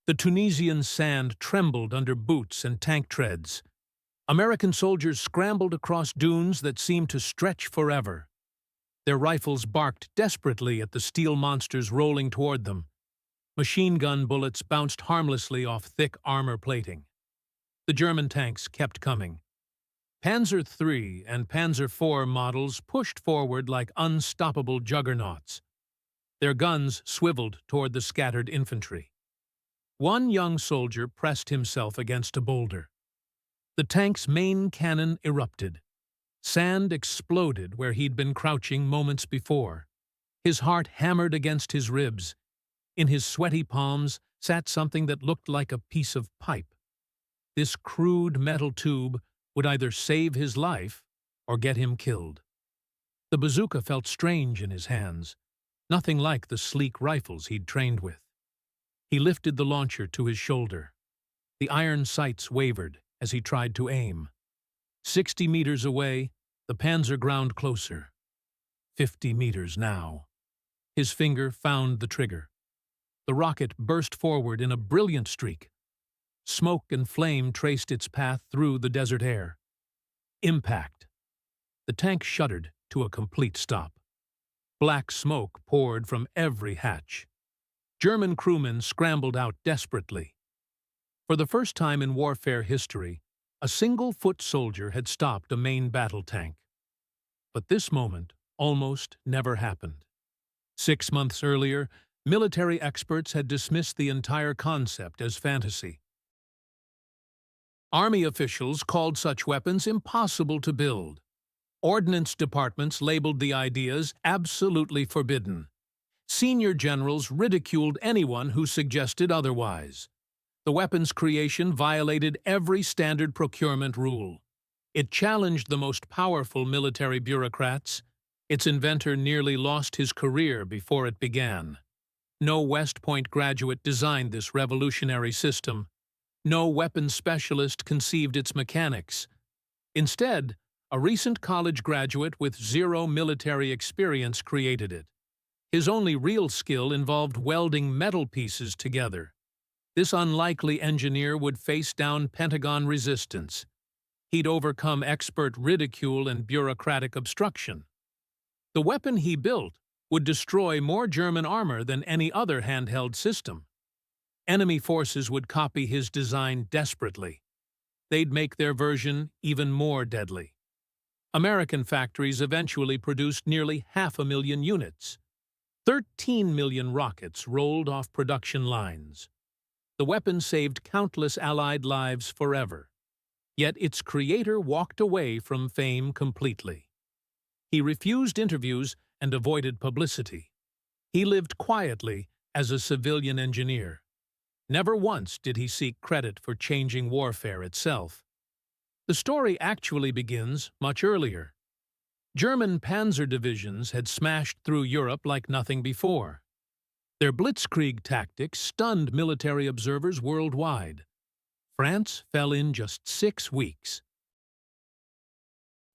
The Tunisian sand trembled under boots and tank treads. American soldiers scrambled across dunes that seemed to stretch forever. Their rifles barked desperately at the steel monsters rolling toward them. Machine gun bullets bounced harmlessly off thick armor plating. The German tanks kept coming. Panzer III and Panzer IV models pushed forward like unstoppable juggernauts. Their guns swiveled toward the scattered infantry. One young soldier pressed himself against a boulder. The tank's main cannon erupted. Sand exploded where he'd been crouching moments before. His heart hammered against his ribs. In his sweaty palms sat something that looked like a piece of pipe. This crude metal tube would either save his life or get him killed. The bazooka felt strange in his hands, nothing like the sleek rifles he'd trained with. He lifted the launcher to his shoulder. The iron sights wavered as he tried to aim. 60 meters away, the Panzer ground closer. 50 meters now. His finger found the trigger. The rocket burst forward in a brilliant streak. Smoke and flame traced its path through the desert air. Impact. The tank shuddered to a complete stop. Black smoke poured from every hatch. German crewmen scrambled out desperately. For the first time in warfare history, a single foot soldier had stopped a main battle tank. But this moment almost never happened. 6 months earlier, military experts had dismissed the entire concept as fantasy. Army officials called such weapons impossible to build. Ordnance departments labeled the ideas absolutely forbidden. Senior generals ridiculed anyone who suggested otherwise. The weapons creation violated every standard procurement rule. It challenged the most powerful military bureaucrats. Its inventor nearly lost his career before it began. No West Point graduate designed this revolutionary system. No weapons specialist conceived its mechanics. Instead, a recent college graduate with zero military experience created it. His only real skill involved welding metal pieces together. This unlikely engineer would face down Pentagon resistance. He'd overcome expert ridicule and bureaucratic obstruction. The weapon he built would destroy more German armor than any other handheld system. Enemy forces would copy his design desperately. They'd make their version even more deadly. American factories eventually produced nearly 500,000 units. 13 million rockets rolled off production lines. The weapon saved countless Allied lives forever. Yet its creator walked away from fame completely. He refused interviews and avoided publicity. He lived quietly as a civilian engineer. Never once did he seek credit for changing warfare itself. The story actually begins much earlier. German Panzer divisions had smashed through Europe like nothing before. Their blitzkrieg tactics stunned military observers worldwide. France fell in just 6 weeks.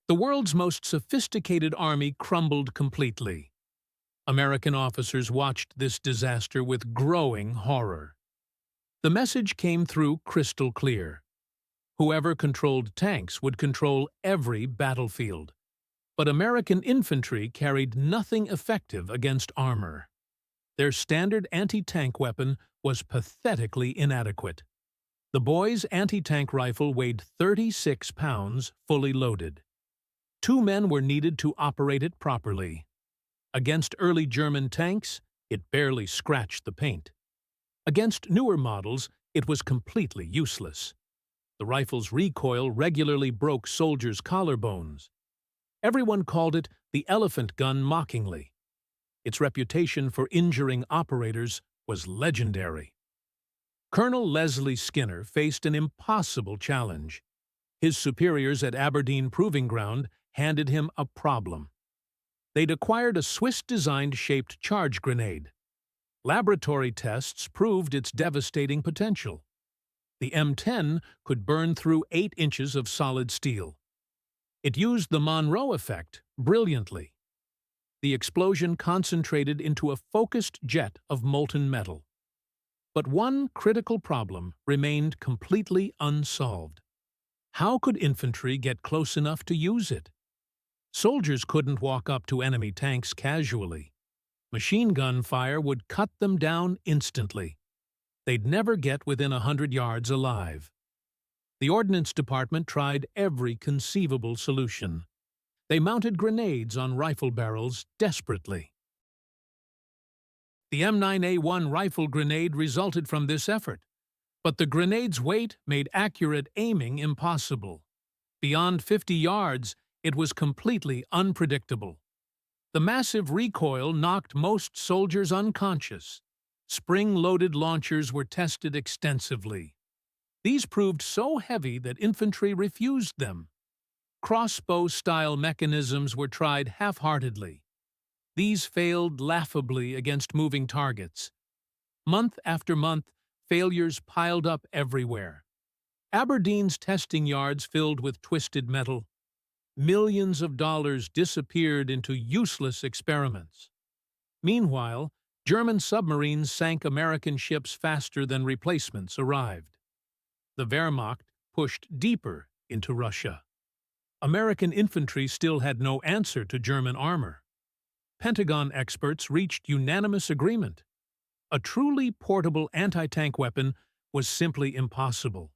The world's most sophisticated army crumbled completely. American officers watched this disaster with growing horror. The message came through crystal clear. Whoever controlled tanks would control every battlefield. But American infantry carried nothing effective against armor. Their standard anti-tank weapon was pathetically inadequate. The boy's anti-tank rifle weighed 36 pounds, fully loaded. 2 men were needed to operate it properly. Against early German tanks, it barely scratched the paint. Against newer models, it was completely useless. The rifle's recoil regularly broke soldiers' collarbones. Everyone called it the elephant gun mockingly. Its reputation for injuring operators was legendary. Colonel Leslie Skinner faced an impossible challenge. His superiors at Aberdeen Proving Ground handed him a problem. They'd acquired a Swiss-designed shaped charge grenade. Laboratory tests proved its devastating potential. The M10 could burn through 8 inches of solid steel. It used the Monroe effect brilliantly. The explosion concentrated into a focused jet of molten metal. But one critical problem remained completely unsolved. How could infantry get close enough to use it? Soldiers couldn't walk up to enemy tanks casually. Machine gun fire would cut them down instantly. They'd never get within 100 yards alive. The Ordnance Department tried every conceivable solution. They mounted grenades on rifle barrels desperately. The M9A1 rifle grenade resulted from this effort, but the grenade's weight made accurate aiming impossible. Beyond 50 yards, it was completely unpredictable. The massive recoil knocked most soldiers unconscious. Spring-loaded launchers were tested extensively. These proved so heavy that infantry refused them. Crossbow-style mechanisms were tried half-heartedly. These failed laughably against moving targets. Month after month, failures piled up everywhere. Aberdeen's testing yards filled with twisted metal. Millions of dollars disappeared into useless experiments. Meanwhile, German submarines sank American ships faster than replacements arrived. The Wehrmacht pushed deeper into Russia. American infantry still had no answer to German armor. Pentagon experts reached unanimous agreement. A truly portable anti-tank weapon was simply impossible.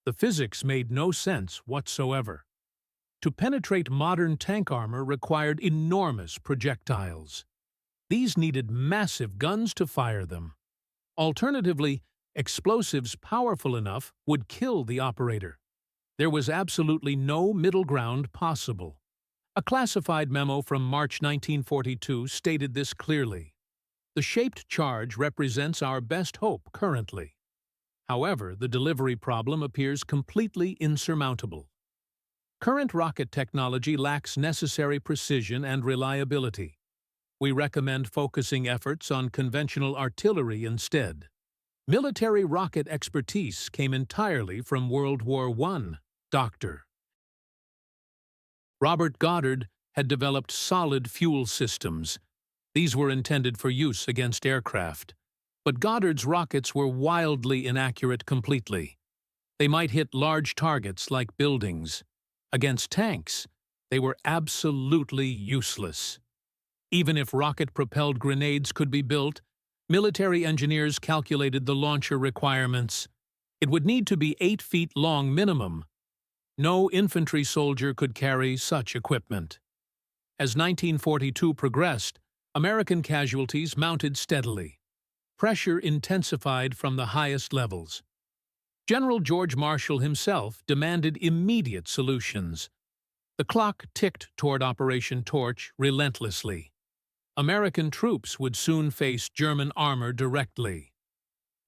The physics made no sense whatsoever. To penetrate modern tank armor required enormous projectiles. These needed massive guns to fire them. Alternatively, explosives powerful enough would kill the operator. There was absolutely no middle ground possible. A classified memo from March 1942 stated this clearly. The shaped charge represents our best hope currently. However, the delivery problem appears completely insurmountable. Current rocket technology lacks necessary precision and reliability. We recommend focusing efforts on conventional artillery instead. Military rocket expertise came entirely from World War I. Dr. Robert Goddard had developed solid fuel systems. These were intended for use against aircraft. But Goddard's rockets were wildly inaccurate completely. They might hit large targets like buildings. Against tanks, they were absolutely useless. Even if rocket-propelled grenades could be built, military engineers calculated the launcher requirements. It would need to be 8 feet long minimum. No infantry soldier could carry such equipment. As 1942 progressed, American casualties mounted steadily. Pressure intensified from the highest levels. General George Marshall himself demanded immediate solutions. The clock ticked toward Operation Torch relentlessly. American troops would soon face German armor directly.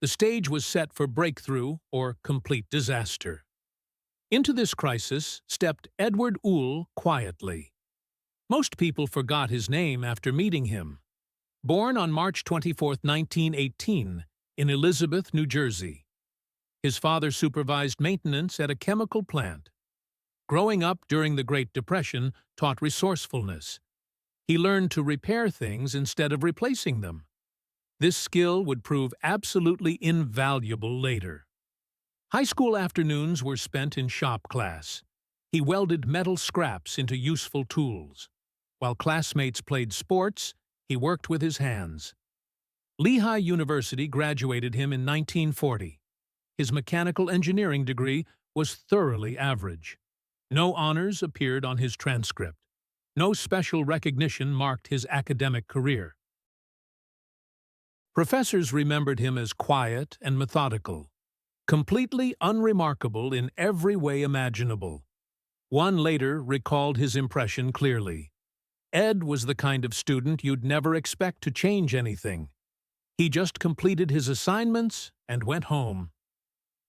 The stage was set for breakthrough or complete disaster. Into this crisis stepped Edward Uhl quietly. Most people forgot his name after meeting him. Born on March 24, 1918, in Elizabeth, New Jersey. His father supervised maintenance at a chemical plant. Growing up during the Great Depression taught resourcefulness. He learned to repair things instead of replacing them. This skill would prove absolutely invaluable later. High school afternoons were spent in shop class. He welded metal scraps into useful tools. While classmates played sports, he worked with his hands. Lehigh University graduated him in 1940. His mechanical engineering degree was thoroughly average. No honors appeared on his transcript. No special recognition marked his academic career. Professors remembered him as quiet and methodical, completely unremarkable in every way imaginable. One later recalled his impression clearly. Ed was the kind of student you'd never expect to change anything. He just completed his assignments and went home.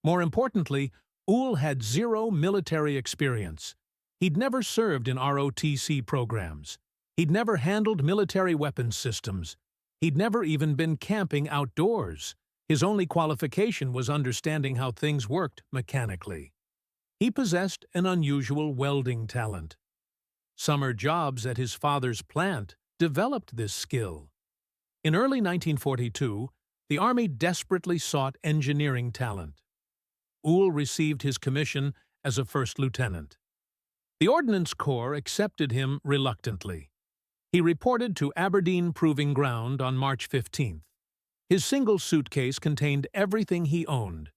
More importantly, Uhl had zero military experience. He'd never served in ROTC programs. He'd never handled military weapons systems. He'd never even been camping outdoors. His only qualification was understanding how things worked mechanically. He possessed an unusual welding talent. Summer jobs at his father's plant developed this skill. In early 1942, The Army desperately sought engineering talent. Uhl received his commission as a first lieutenant. The Ordnance Corps accepted him reluctantly. He reported to Aberdeen Proving Ground on March 15th. His single suitcase contained everything he owned.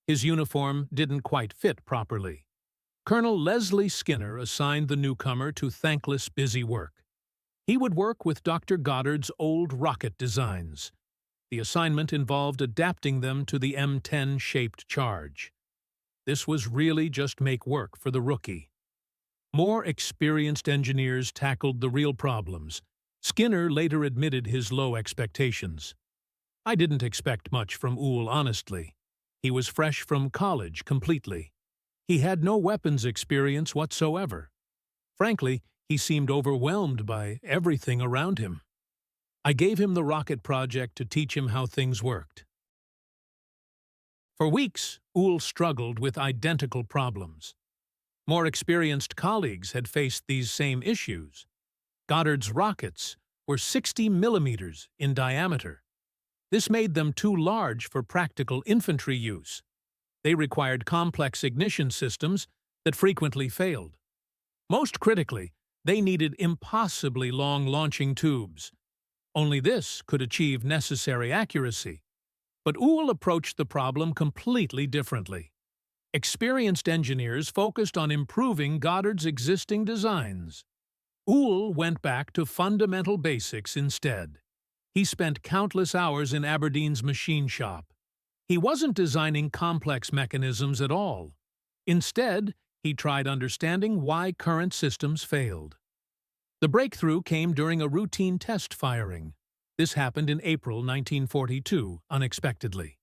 His uniform didn't quite fit properly. Colonel Leslie Skinner assigned the newcomer to thankless busy work. He would work with Dr. Goddard's old rocket designs. The assignment involved adapting them to the M10-shaped charge. This was really just make work for the rookie. More experienced engineers tackled the real problems. Skinner later admitted his low expectations. "I didn't expect much from Uhl, honestly. He was fresh from college completely. He had no weapons experience whatsoever. Frankly, he seemed overwhelmed by everything around him. I gave him the rocket project to teach him how things worked." For weeks, Uhl struggled with identical problems. More experienced colleagues had faced these same issues. Goddard's rockets were 60 millimeters in diameter. This made them too large for practical infantry use. They required complex ignition systems that frequently failed. Most critically, they needed impossibly long launching tubes. Only this could achieve necessary accuracy. But Uhl approached the problem completely differently. Experienced engineers focused on improving Goddard's existing designs. Uhl went back to fundamental basics instead. He spent countless hours in Aberdeen's machine shop. He wasn't designing complex mechanisms at all. Instead, he tried understanding why current systems failed. The breakthrough came during a routine test firing. This happened in April 1942, unexpectedly.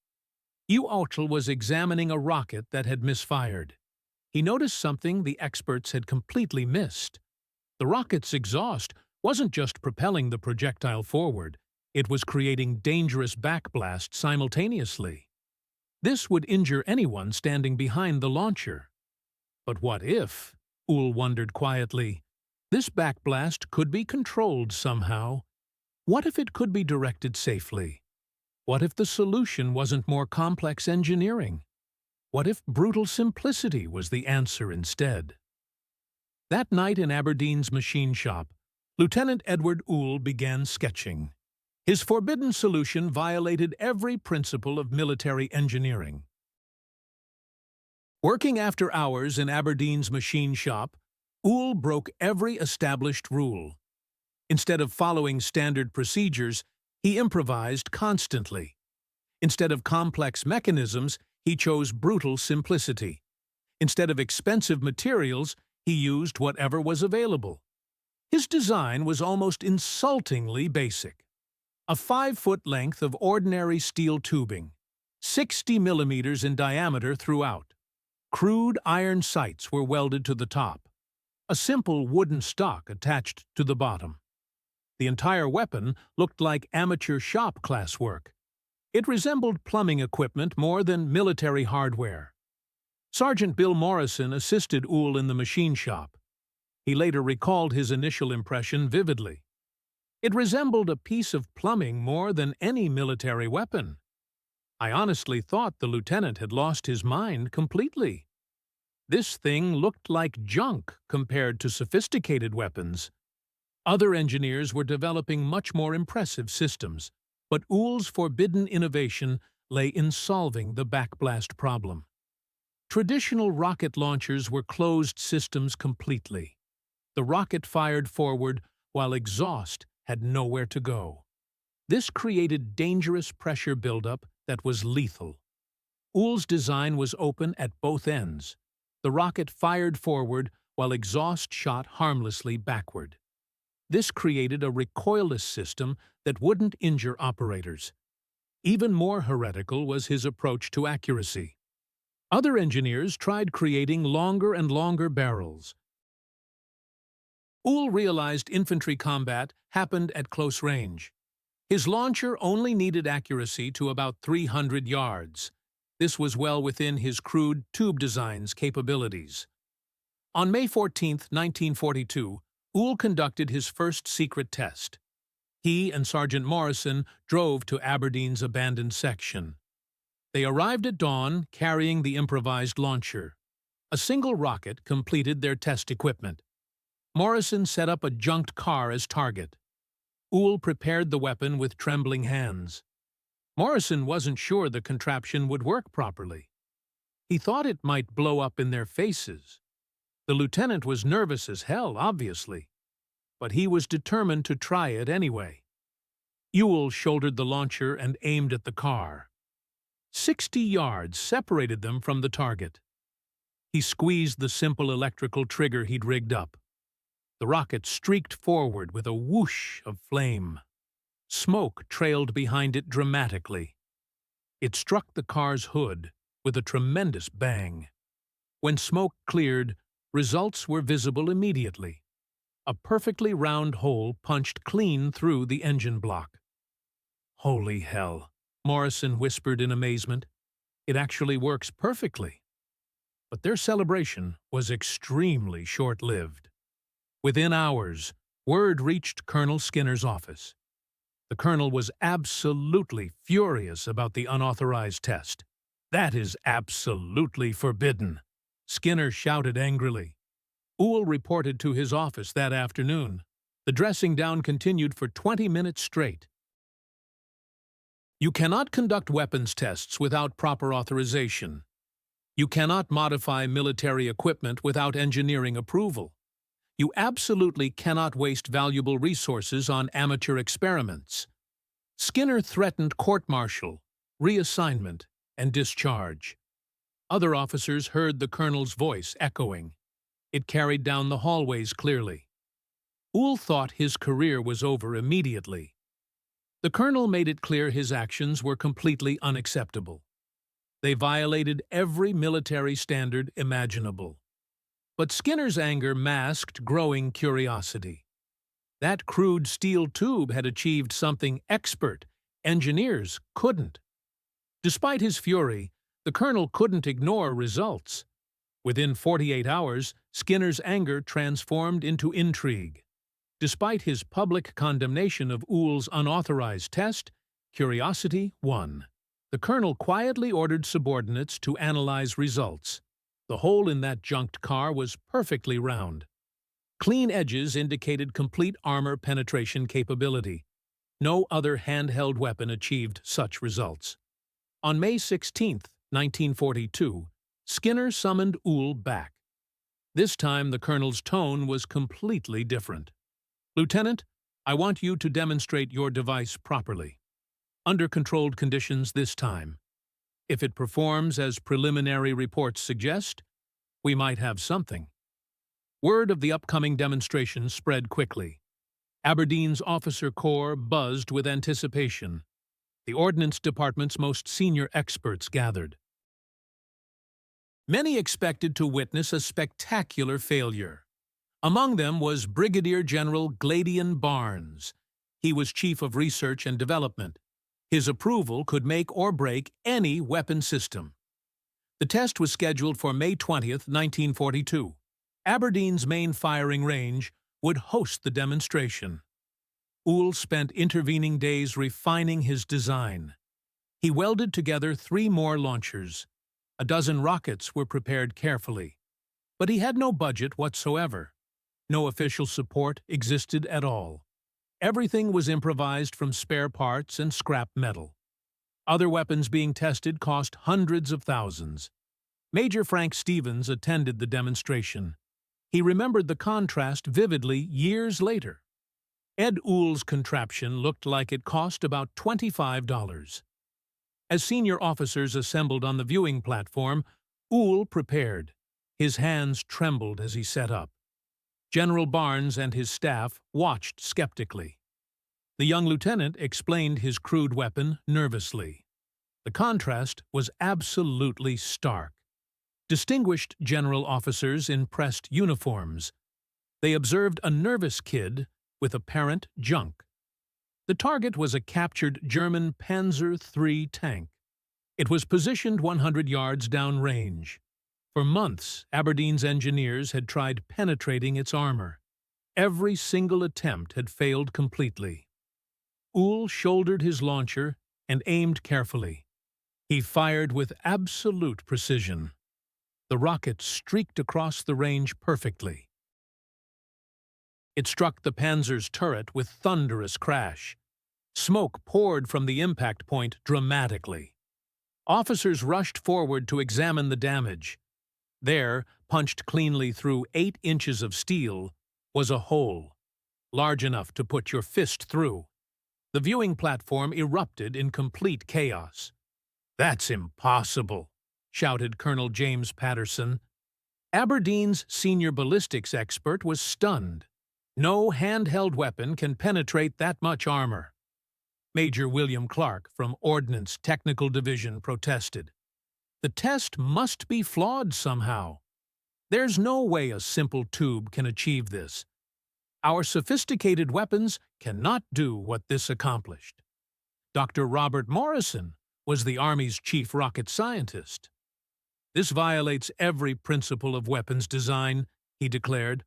Uhl was examining a rocket that had misfired. He noticed something the experts had completely missed. The rocket's exhaust wasn't just propelling the projectile forward, it was creating dangerous backblast simultaneously. This would injure anyone standing behind the launcher. But what if, Uhl wondered quietly, this backblast could be controlled somehow? What if it could be directed safely? What if the solution wasn't more complex engineering? What if brutal simplicity was the answer instead? That night in Aberdeen's machine shop, Lieutenant Edward Uhl began sketching. His forbidden solution violated every principle of military engineering. Working after hours in Aberdeen's machine shop, Uhl broke every established rule. Instead of following standard procedures, he improvised constantly. Instead of complex mechanisms, he chose brutal simplicity. Instead of expensive materials, he used whatever was available. His design was almost insultingly basic. A 5-foot length of ordinary steel tubing, 60 millimeters in diameter throughout. Crude iron sights were welded to the top. A simple wooden stock attached to the bottom. The entire weapon looked like amateur shop class work. It resembled plumbing equipment more than military hardware. Sergeant Bill Morrison assisted Uhl in the machine shop. He later recalled his initial impression vividly. It resembled a piece of plumbing more than any military weapon. I honestly thought the lieutenant had lost his mind completely. This thing looked like junk compared to sophisticated weapons. Other engineers were developing much more impressive systems, but Uhl's forbidden innovation lay in solving the backblast problem. Traditional rocket launchers were closed systems completely. The rocket fired forward while exhaust had nowhere to go. This created dangerous pressure buildup that was lethal. Uhl's design was open at both ends. The rocket fired forward while exhaust shot harmlessly backward. This created a recoilless system that wouldn't injure operators. Even more heretical was his approach to accuracy. Other engineers tried creating longer and longer barrels. Uhl realized infantry combat happened at close range. His launcher only needed accuracy to about 300 yards. This was well within his crude tube design's capabilities. On May 14, 1942, Uhl conducted his first secret test. He and Sergeant Morrison drove to Aberdeen's abandoned section. They arrived at dawn carrying the improvised launcher. A single rocket completed their test equipment. Morrison set up a junked car as target. Uhl prepared the weapon with trembling hands. Morrison wasn't sure the contraption would work properly. He thought it might blow up in their faces. The lieutenant was nervous as hell, obviously, but he was determined to try it anyway. Uhl shouldered the launcher and aimed at the car. 60 yards separated them from the target. He squeezed the simple electrical trigger he'd rigged up. The rocket streaked forward with a whoosh of flame. Smoke trailed behind it dramatically. It struck the car's hood with a tremendous bang. When smoke cleared, results were visible immediately. A perfectly round hole punched clean through the engine block. "Holy hell," Morrison whispered in amazement. "It actually works perfectly." But their celebration was extremely short-lived. Within hours, word reached Colonel Skinner's office. The colonel was absolutely furious about the unauthorized test. "That is absolutely forbidden," Skinner shouted angrily. Uhl reported to his office that afternoon. The dressing down continued for 20 minutes straight. "You cannot conduct weapons tests without proper authorization. You cannot modify military equipment without engineering approval. You absolutely cannot waste valuable resources on amateur experiments." Skinner threatened court-martial, reassignment, and discharge. Other officers heard the colonel's voice echoing. It carried down the hallways clearly. Uhl thought his career was over immediately. The colonel made it clear his actions were completely unacceptable. They violated every military standard imaginable. But Skinner's anger masked growing curiosity. That crude steel tube had achieved something expert engineers couldn't. Despite his fury, the colonel couldn't ignore results. Within 48 hours, Skinner's anger transformed into intrigue. Despite his public condemnation of Uhl's unauthorized test, curiosity won. The colonel quietly ordered subordinates to analyze results. The hole in that junked car was perfectly round. Clean edges indicated complete armor penetration capability. No other handheld weapon achieved such results. On May 16, 1942, Skinner summoned Uhl back. This time the colonel's tone was completely different. "Lieutenant, I want you to demonstrate your device properly. Under controlled conditions this time. If it performs as preliminary reports suggest, we might have something." Word of the upcoming demonstration spread quickly. Aberdeen's officer corps buzzed with anticipation. The Ordnance Department's most senior experts gathered. Many expected to witness a spectacular failure. Among them was Brigadier General Gladian Barnes. He was Chief of Research and Development. His approval could make or break any weapon system. The test was scheduled for May 20, 1942. Aberdeen's main firing range would host the demonstration. Uhl spent intervening days refining his design. He welded together 3 more launchers. A dozen rockets were prepared carefully. But he had no budget whatsoever. No official support existed at all. Everything was improvised from spare parts and scrap metal. Other weapons being tested cost hundreds of thousands. Major Frank Stevens attended the demonstration. He remembered the contrast vividly years later. Ed Uhl's contraption looked like it cost about $25. As senior officers assembled on the viewing platform, Uhl prepared. His hands trembled as he set up. General Barnes and his staff watched skeptically. The young lieutenant explained his crude weapon nervously. The contrast was absolutely stark. Distinguished general officers in pressed uniforms. They observed a nervous kid with apparent junk. The target was a captured German Panzer III tank. It was positioned 100 yards downrange. For months, Aberdeen's engineers had tried penetrating its armor. Every single attempt had failed completely. Uhl shouldered his launcher and aimed carefully. He fired with absolute precision. The rocket streaked across the range perfectly. It struck the Panzer's turret with thunderous crash. Smoke poured from the impact point dramatically. Officers rushed forward to examine the damage. There, punched cleanly through 8 inches of steel, was a hole, large enough to put your fist through. The viewing platform erupted in complete chaos. "That's impossible," shouted Colonel James Patterson. Aberdeen's senior ballistics expert was stunned. "No handheld weapon can penetrate that much armor." Major William Clark from Ordnance Technical Division protested. "The test must be flawed somehow. There's no way a simple tube can achieve this. Our sophisticated weapons cannot do what this accomplished." Dr. Robert Morrison was the Army's chief rocket scientist. "This violates every principle of weapons design," he declared.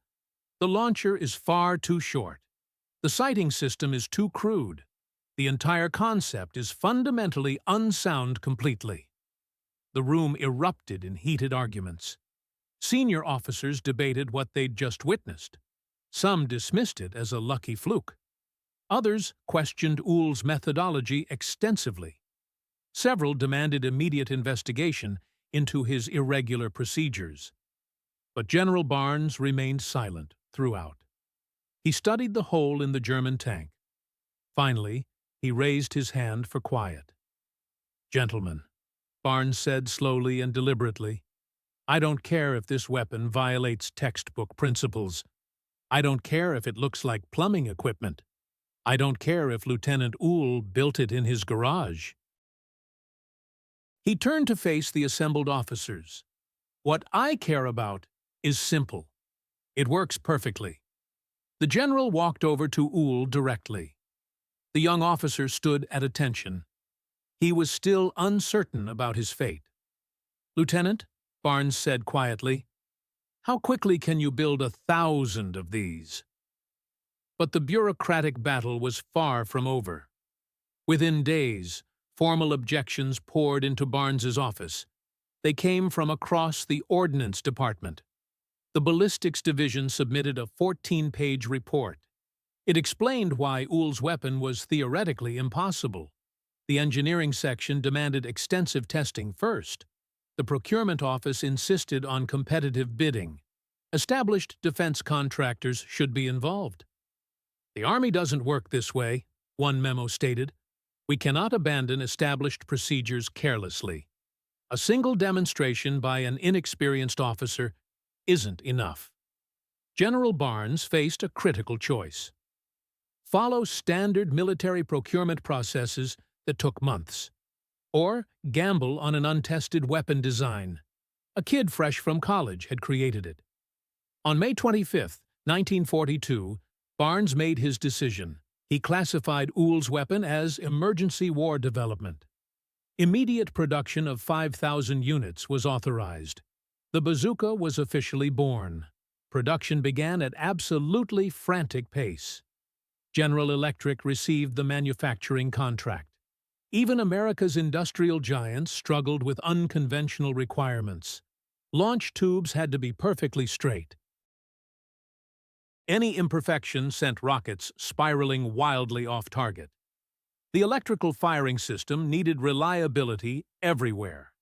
"The launcher is far too short. The sighting system is too crude. The entire concept is fundamentally unsound completely." The room erupted in heated arguments. Senior officers debated what they'd just witnessed. Some dismissed it as a lucky fluke. Others questioned Uhl's methodology extensively. Several demanded immediate investigation into his irregular procedures. But General Barnes remained silent throughout. He studied the hole in the German tank. Finally, he raised his hand for quiet. "Gentlemen," Barnes said slowly and deliberately, "I don't care if this weapon violates textbook principles. I don't care if it looks like plumbing equipment. I don't care if Lieutenant Uhl built it in his garage." He turned to face the assembled officers. "What I care about is simple. It works perfectly." The general walked over to Uhl directly. The young officer stood at attention. He was still uncertain about his fate. "Lieutenant," Barnes said quietly, "how quickly can you build 1,000 of these?" But the bureaucratic battle was far from over. Within days, formal objections poured into Barnes's office. They came from across the Ordnance Department. The Ballistics Division submitted a 14-page report. It explained why Uhl's weapon was theoretically impossible. The engineering section demanded extensive testing first. The procurement office insisted on competitive bidding. Established defense contractors should be involved. "The Army doesn't work this way," one memo stated. "We cannot abandon established procedures carelessly. A single demonstration by an inexperienced officer isn't enough." General Barnes faced a critical choice. Follow standard military procurement processes that took months, or gamble on an untested weapon design. A kid fresh from college had created it. On May 25, 1942, Barnes made his decision. He classified Uhl's weapon as emergency war development. Immediate production of 5,000 units was authorized. The bazooka was officially born. Production began at absolutely frantic pace. General Electric received the manufacturing contract. Even America's industrial giants struggled with unconventional requirements. Launch tubes had to be perfectly straight. Any imperfection sent rockets spiraling wildly off target. The electrical firing system needed reliability everywhere.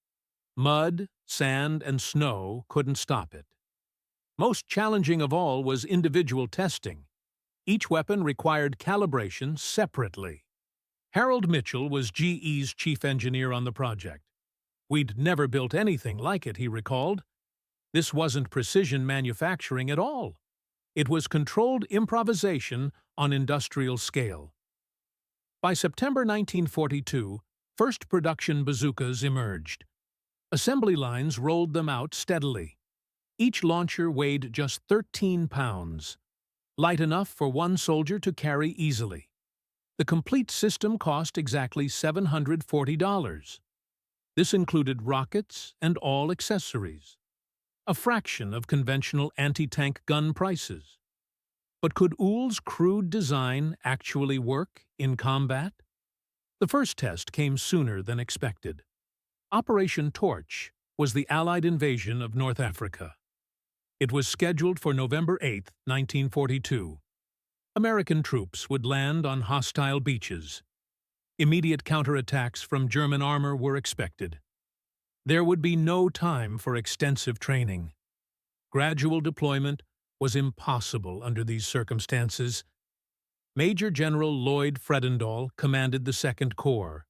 Mud, sand, and snow couldn't stop it. Most challenging of all was individual testing. Each weapon required calibration separately. Harold Mitchell was GE's chief engineer on the project. "We'd never built anything like it," he recalled. "This wasn't precision manufacturing at all. It was controlled improvisation on industrial scale." By September 1942, first production bazookas emerged. Assembly lines rolled them out steadily. Each launcher weighed just 13 pounds, light enough for one soldier to carry easily. The complete system cost exactly $740. This included rockets and all accessories, a fraction of conventional anti-tank gun prices. But could Uhl's crude design actually work in combat? The first test came sooner than expected. Operation Torch was the Allied invasion of North Africa. It was scheduled for November 8, 1942. American troops would land on hostile beaches. Immediate counterattacks from German armor were expected. There would be no time for extensive training. Gradual deployment was impossible under these circumstances. Major General Lloyd Fredendall commanded the Second Corps.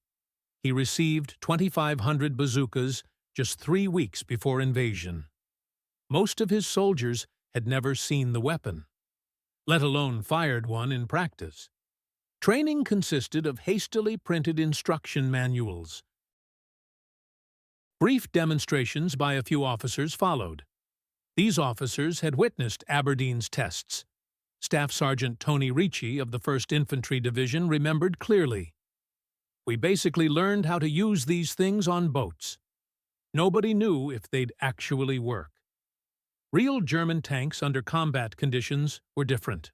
He received 2,500 bazookas just 3 weeks before invasion. Most of his soldiers had never seen the weapon, let alone fired one in practice. Training consisted of hastily printed instruction manuals. Brief demonstrations by a few officers followed. These officers had witnessed Aberdeen's tests. Staff Sergeant Tony Ricci of the 1st Infantry Division remembered clearly. "We basically learned how to use these things on boats. Nobody knew if they'd actually work." Real German tanks under combat conditions were different.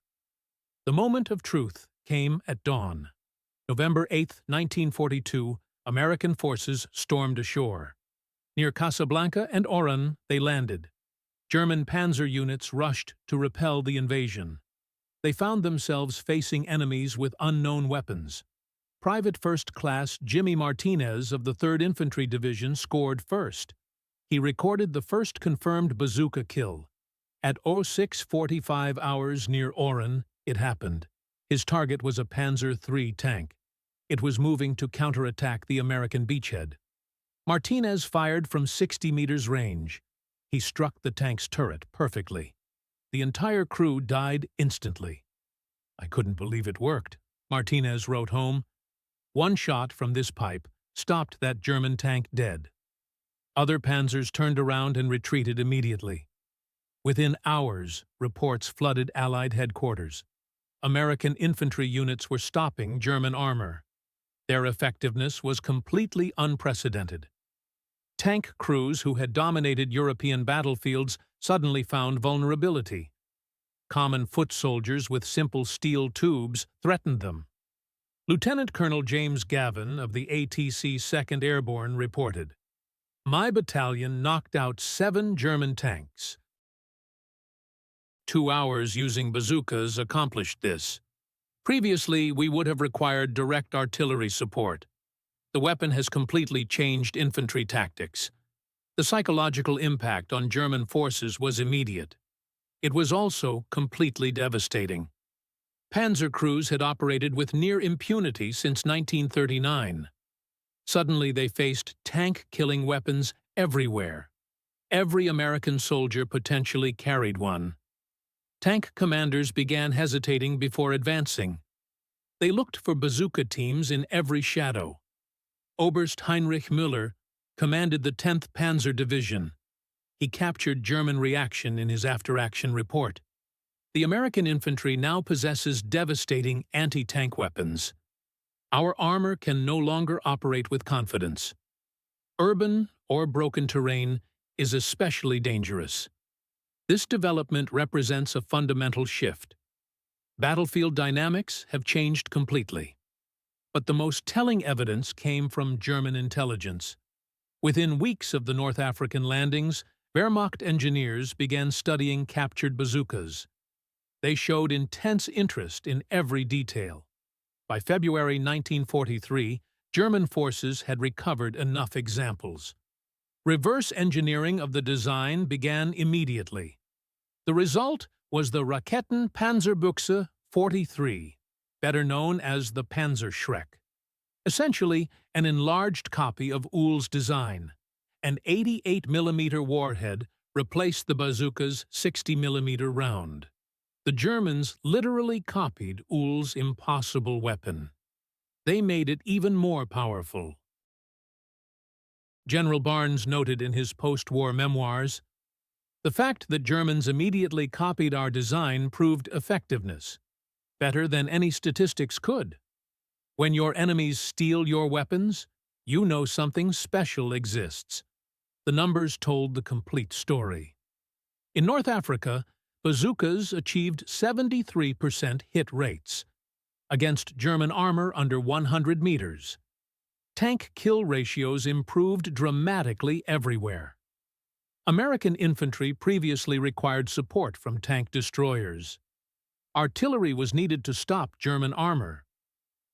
The moment of truth came at dawn. November 8, 1942, American forces stormed ashore. Near Casablanca and Oran, they landed. German Panzer units rushed to repel the invasion. They found themselves facing enemies with unknown weapons. Private First Class Jimmy Martinez of the 3rd Infantry Division scored first. He recorded the first confirmed bazooka kill. At 06:45 hours near Oran, it happened. His target was a Panzer III tank. It was moving to counterattack the American beachhead. Martinez fired from 60 meters range. He struck the tank's turret perfectly. The entire crew died instantly. "I couldn't believe it worked," Martinez wrote home. "One shot from this pipe stopped that German tank dead." Other panzers turned around and retreated immediately. Within hours, reports flooded Allied headquarters. American infantry units were stopping German armor. Their effectiveness was completely unprecedented. Tank crews who had dominated European battlefields suddenly found vulnerability. Common foot soldiers with simple steel tubes threatened them. Lieutenant Colonel James Gavin of the ATC 2nd Airborne reported, "My battalion knocked out 7 German tanks. 2 hours using bazookas accomplished this. Previously, we would have required direct artillery support. The weapon has completely changed infantry tactics." The psychological impact on German forces was immediate. It was also completely devastating. Panzer crews had operated with near impunity since 1939. Suddenly they faced tank-killing weapons everywhere. Every American soldier potentially carried one. Tank commanders began hesitating before advancing. They looked for bazooka teams in every shadow. Oberst Heinrich Müller commanded the 10th Panzer Division. He captured German reaction in his after-action report. "The American infantry now possesses devastating anti-tank weapons. Our armor can no longer operate with confidence. Urban or broken terrain is especially dangerous." This development represents a fundamental shift. Battlefield dynamics have changed completely. But the most telling evidence came from German intelligence. Within weeks of the North African landings, Wehrmacht engineers began studying captured bazookas. They showed intense interest in every detail. By February 1943, German forces had recovered enough examples. Reverse engineering of the design began immediately. The result was the Raketen Panzerbüchse 43, better known as the Panzer Schreck. Essentially, an enlarged copy of Uhl's design. An 88mm warhead replaced the bazooka's 60mm round. The Germans literally copied Uhl's impossible weapon. They made it even more powerful. General Barnes noted in his post-war memoirs, "The fact that Germans immediately copied our design proved effectiveness, better than any statistics could. When your enemies steal your weapons, you know something special exists." The numbers told the complete story. In North Africa, bazookas achieved 73% hit rates against German armor under 100 meters. Tank kill ratios improved dramatically everywhere. American infantry previously required support from tank destroyers. Artillery was needed to stop German armor.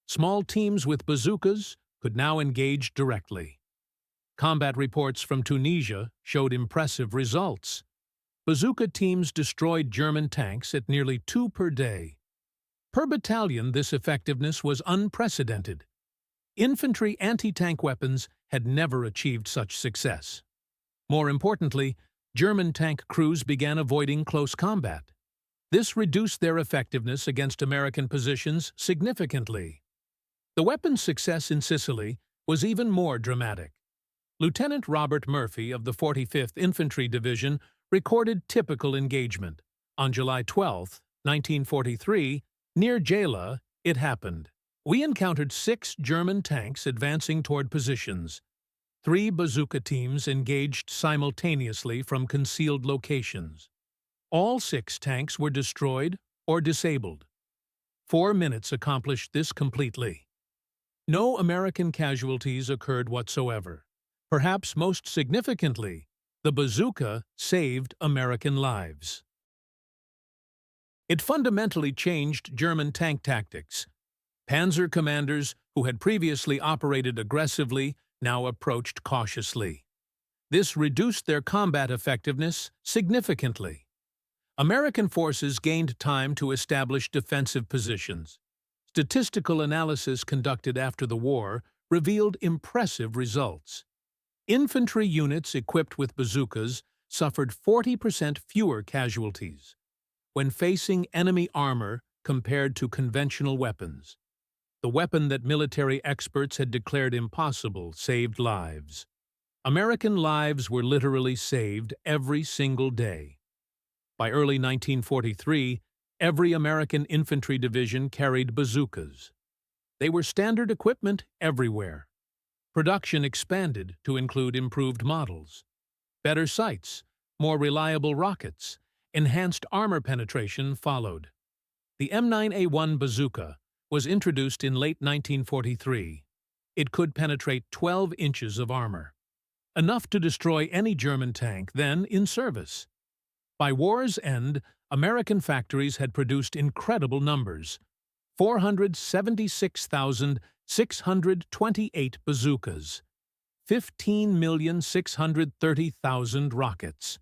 Small teams with bazookas could now engage directly. Combat reports from Tunisia showed impressive results. Bazooka teams destroyed German tanks at nearly 2 per day. Per battalion, this effectiveness was unprecedented. Infantry anti-tank weapons had never achieved such success. More importantly, German tank crews began avoiding close combat. This reduced their effectiveness against American positions significantly. The weapon's success in Sicily was even more dramatic. Lieutenant Robert Murphy of the 45th Infantry Division recorded typical engagement. On July 12, 1943, near Gela, it happened. We encountered 6 German tanks advancing toward positions. 3 bazooka teams engaged simultaneously from concealed locations. All 6 tanks were destroyed or disabled. 4 minutes accomplished this completely. No American casualties occurred whatsoever. Perhaps most significantly, the bazooka saved American lives. It fundamentally changed German tank tactics. Panzer commanders who had previously operated aggressively now approached cautiously. This reduced their combat effectiveness significantly. American forces gained time to establish defensive positions. Statistical analysis conducted after the war revealed impressive results. Infantry units equipped with bazookas suffered 40% fewer casualties when facing enemy armor compared to conventional weapons. The weapon that military experts had declared impossible saved lives. American lives were literally saved every single day. By early 1943, every American infantry division carried bazookas. They were standard equipment everywhere. Production expanded to include improved models, better sights, more reliable rockets, enhanced armor penetration followed. The M9A1 bazooka was introduced in late 1943. It could penetrate 12 inches of armor, enough to destroy any German tank then in service. By war's end, American factories had produced incredible numbers: 476,628 bazookas, 15,630,000 rockets.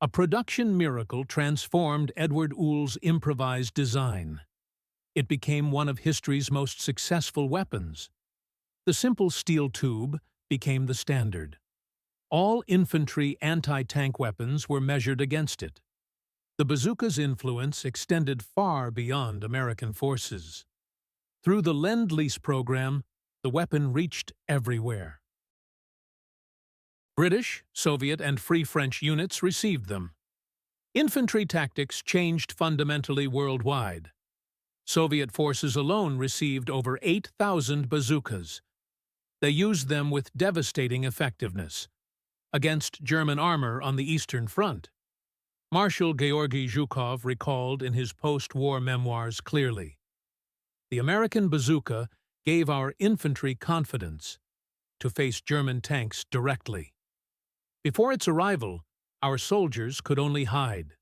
A production miracle transformed Edward Uhl's improvised design. It became one of history's most successful weapons. The simple steel tube became the standard. All infantry anti-tank weapons were measured against it. The bazooka's influence extended far beyond American forces. Through the Lend-Lease program, the weapon reached everywhere. British, Soviet, and Free French units received them. Infantry tactics changed fundamentally worldwide. Soviet forces alone received over 8,000 bazookas. They used them with devastating effectiveness against German armor on the Eastern Front. Marshal Georgy Zhukov recalled in his post-war memoirs clearly, "The American bazooka gave our infantry confidence to face German tanks directly. Before its arrival, our soldiers could only hide.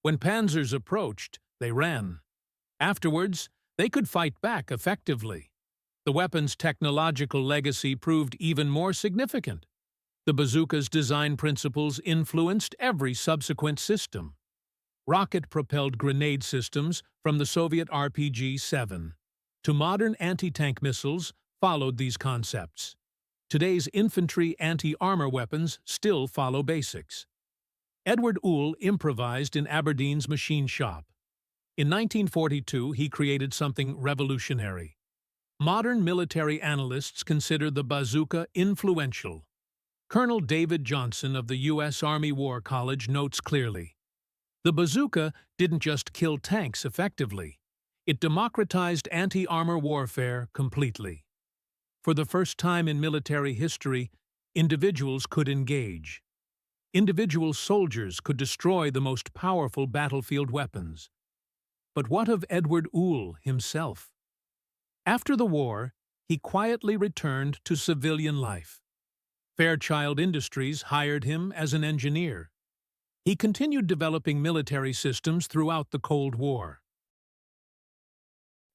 When panzers approached, they ran. Afterwards, they could fight back effectively." The weapon's technological legacy proved even more significant. The bazooka's design principles influenced every subsequent system. Rocket-propelled grenade systems from the Soviet RPG-7 to modern anti-tank missiles followed these concepts. Today's infantry anti-armor weapons still follow basics. Edward Uhl improvised in Aberdeen's machine shop. In 1942, he created something revolutionary. Modern military analysts consider the bazooka influential. Colonel David Johnson of the U.S. Army War College notes clearly, "The bazooka didn't just kill tanks effectively. It democratized anti-armor warfare completely. For the first time in military history, individuals could engage. Individual soldiers could destroy the most powerful battlefield weapons. But what of Edward Uhl himself? After the war, he quietly returned to civilian life. Fairchild Industries hired him as an engineer. He continued developing military systems throughout the Cold War.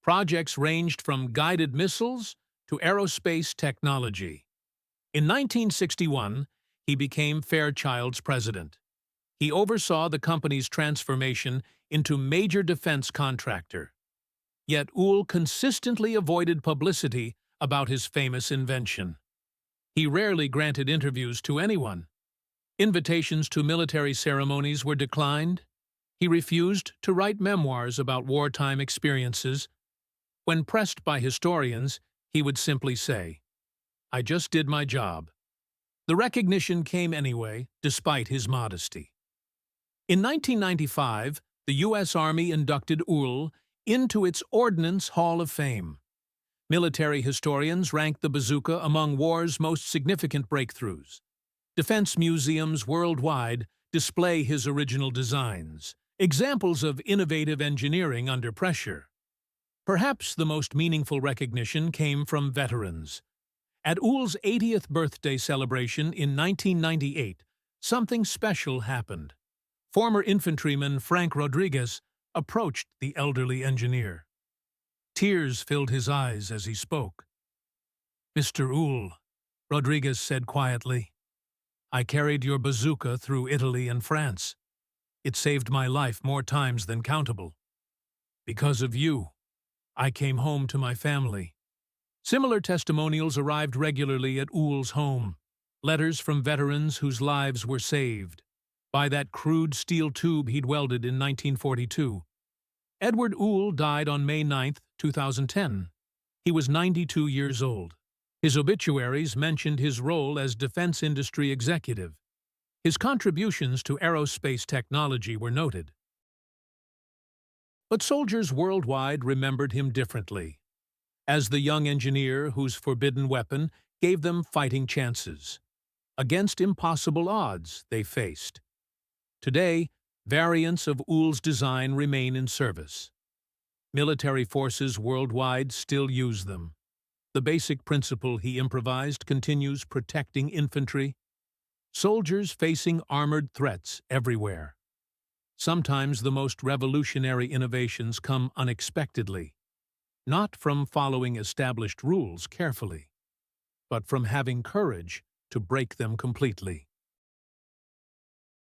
Projects ranged from guided missiles to aerospace technology. In 1961, he became Fairchild's president. He oversaw the company's transformation into major defense contractor. Yet Uhl consistently avoided publicity about his famous invention. He rarely granted interviews to anyone. Invitations to military ceremonies were declined. He refused to write memoirs about wartime experiences. When pressed by historians, he would simply say, "I just did my job." The recognition came anyway, despite his modesty. In 1995, the U.S. Army inducted Uhl into its Ordnance Hall of Fame. Military historians rank the bazooka among war's most significant breakthroughs. Defense museums worldwide display his original designs, examples of innovative engineering under pressure. Perhaps the most meaningful recognition came from veterans. At Uhl's 80th birthday celebration in 1998, something special happened. Former infantryman Frank Rodriguez approached the elderly engineer. Tears filled his eyes as he spoke. "Mr. Uhl," Rodriguez said quietly, "I carried your bazooka through Italy and France. It saved my life more times than countable. Because of you, I came home to my family." Similar testimonials arrived regularly at Uhl's home. Letters from veterans whose lives were saved by that crude steel tube he'd welded in 1942. Edward Uhl died on May 9, 2010. He was 92 years old. His obituaries mentioned his role as defense industry executive. His contributions to aerospace technology were noted. But soldiers worldwide remembered him differently, as the young engineer whose forbidden weapon gave them fighting chances. Against impossible odds they faced. Today, variants of Uhl's design remain in service. Military forces worldwide still use them. The basic principle he improvised continues protecting infantry, soldiers facing armored threats everywhere. Sometimes the most revolutionary innovations come unexpectedly, not from following established rules carefully, but from having courage to break them completely.